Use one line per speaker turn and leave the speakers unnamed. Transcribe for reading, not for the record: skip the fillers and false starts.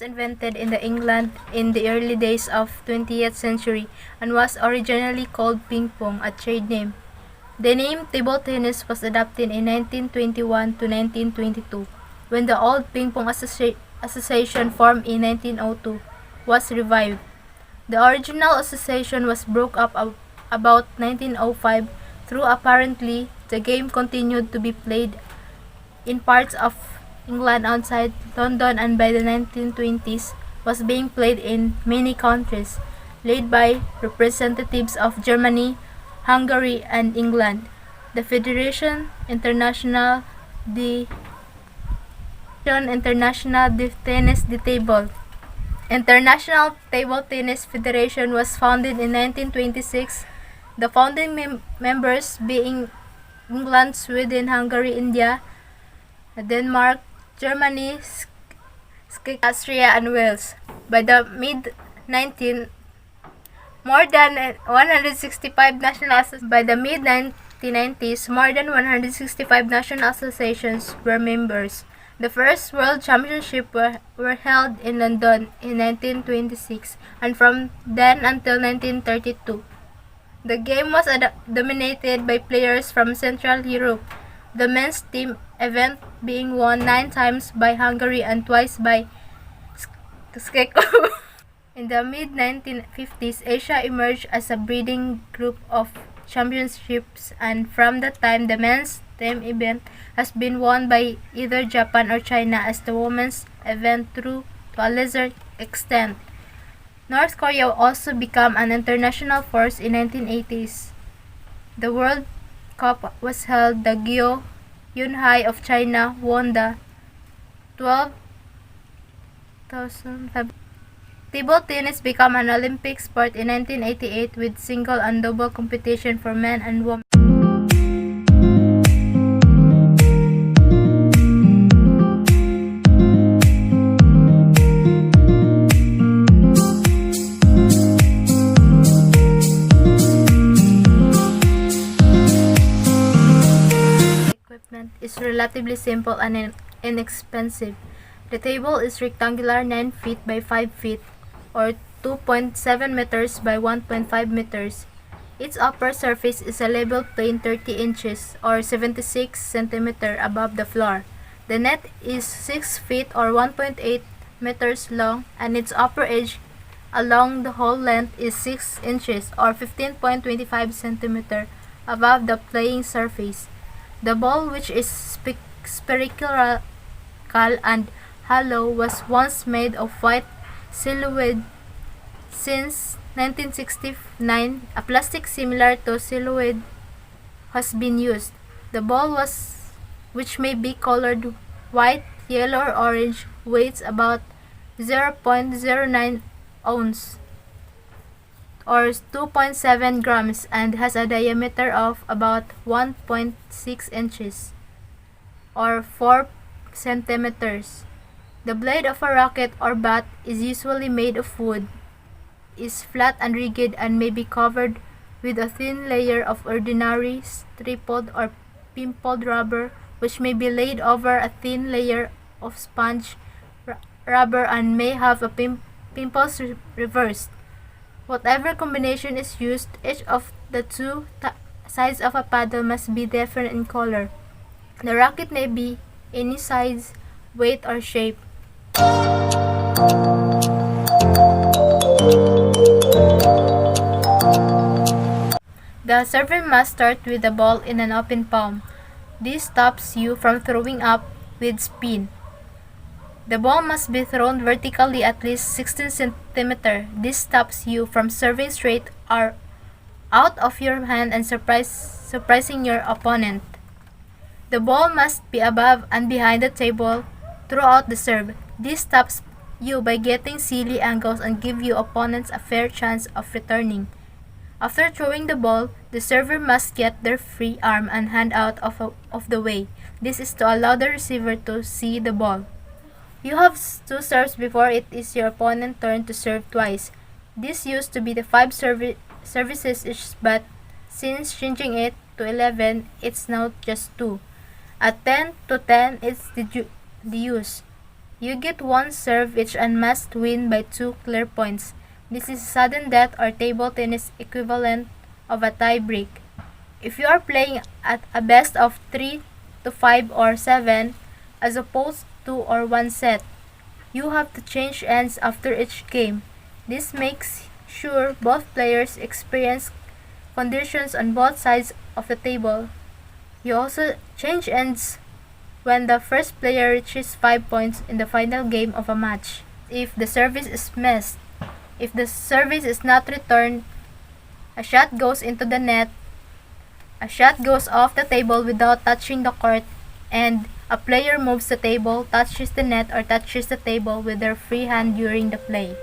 was invented in England in the early days of 20th century and was originally called ping pong, a trade name. The name table tennis was adopted in 1921 to 1922, when the old Ping Pong Association formed in 1902 was revived. The original association was broke up about 1905 through apparently the game continued to be played in parts of England outside London, and by the 1920s was being played in many countries, led by representatives of Germany, Hungary, and England. The Federation International de Tennis de Table International Table Tennis Federation was founded in 1926, the founding members being England, Sweden, Hungary, India, Denmark, Germany, Austria, and Wales. By the mid-19 more than 165 by the mid-1990s, more than 165 national associations were members. The first World Championship were held in London in 1926, and from then until 1932. The game was dominated by players from Central Europe, the men's team event being won 9 times by Hungary and twice by Czechoslovakia. In the mid-1950s, Asia emerged as a breeding group of championships, and from that time the men's team event has been won by either Japan or China, as the women's event to a lesser extent. North Korea also became an international force in 1980s. The World Cup was held. The Gyo Yunhai of China won the 12,000. Table tennis became an Olympic sport in 1988 with single and double competition for men and women. Equipment is relatively simple and inexpensive. The table is rectangular, 9 feet by 5 feet, or 2.7 meters by 1.5 meters. Its upper surface is a level plane 30 inches or 76 centimeters above the floor. The net is 6 feet or 1.8 meters long, and its upper edge along the whole length is 6 inches or 15.25 centimeters above the playing surface. The ball, which is spherical and hollow, was once made of white celluloid. Since 1969, a plastic similar to celluloid has been used. The ball, which may be colored white, yellow, or orange, weighs about 0.09 ounce or 2.7 grams and has a diameter of about 1.6 inches or 4 centimeters. The blade of a racket or bat is usually made of wood, is flat and rigid, and may be covered with a thin layer of ordinary striped or pimpled rubber, which may be laid over a thin layer of sponge rubber and may have a pimples reversed. Whatever combination is used, each of the two sides of a paddle must be different in color. The racket may be any size, weight, or shape. The server must start with the ball in an open palm. This stops you from throwing up with spin. The ball must be thrown vertically at least 16 centimeters. This stops you from serving straight or out of your hand and surprising your opponent. The ball must be above and behind the table throughout the serve. This stops you by getting silly angles and give your opponents a fair chance of returning. After throwing the ball, the server must get their free arm and hand out of the way. This is to allow the receiver to see the ball. You have 2 serves before it is your opponent's turn to serve twice. This used to be the 5 services each, but since changing it to 11, it's now just 2. At 10 to 10 is the use. You get one serve each and must win by 2 clear points. This is sudden death or table tennis equivalent of a tie break. If you are playing at a best of 3 to 5 or 7, as opposed to or 1 set, you have to change ends after each game. This makes sure both players experience conditions on both sides of the table. You also change ends when the first player reaches 5 points in the final game of a match. If the service is missed, if the service is not returned, a shot goes into the net, a shot goes off the table without touching the court, and a player moves the table, touches the net, or touches the table with their free hand during the play.